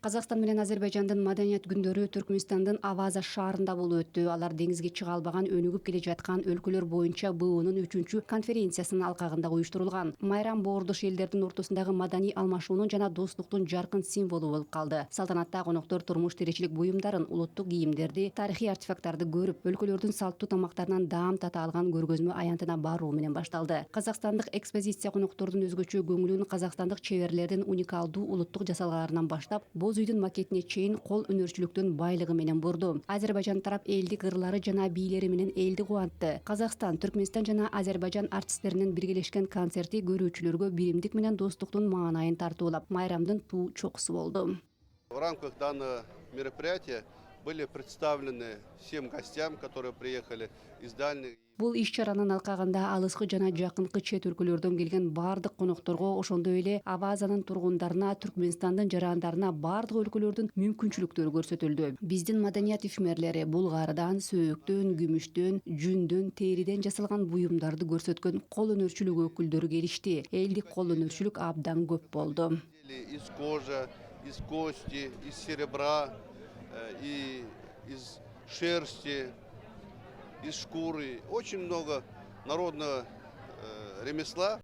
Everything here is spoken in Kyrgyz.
Казакстан менен Азербайжандын маданият күндөрү Түркмөнстандын Аваза шаарында болуп өттү. Алар деңизге чыга албаган өнүгүп келе жаткан өлкөлөр боюнча БУнун 3-чү конференциясынын алкагында уюштурулган. Майрам боордош элдердин ортосундагы маданий алмашуунун жана достуктун жаркын символу болуп калды. Салтанатта коноктор турмуш тиричилик буюмдарын, улуттук кийимдерди, тарыхый артефакттарды көрүп, өлкөлөрдүн салттуу тамактарынан даам тата алган көргөзмө аянтына баруу менен башталды. Казакстандык экспозиция коноктордун өзгөчө көңүлүн казакстандык чеберлердин уникалдуу улуттук жасалгаларынан баштап, боз үйдүн макетине чейин кол өнөрчүлүктүн байлыгы менен бурду. Азербайжан тарап элдик ырлары жана бийлери менен элди кубантты. Казакстан, Түркмөнстан жана Азербайжан артисттеринин биргелешкен концерти көрүүчүлөргө биримдик менен достуктун маанайын тартуулап, майрамдын туу чокусу болду. В рамках данного мероприятия были представлены всем гостям, которые приехали из дальних. Бул иш-чаранын алкагында алыскы жана жакынкы чет өлкөлөрдөн келген бардык конокторго, ошондой эле Авазанын тургундарына, Түркмөнстандын жарандарына бардык өлкөлөрдүн мүмкүнчүлүктөрү көрсөтүлдү. Биздин маданият ишмерлери булгардан, сөөктөн, күмүштөн, жүндөн, териден жасалган буюмдарды көрсөткөн кол өнөрчүлүк өкүлдөрү келишти. Элдик кол өнөрчүлүк абдан көп болду. Из кожи, из кости, из серебра, и из шерсти, из шкуры. Очень много народного ремесла.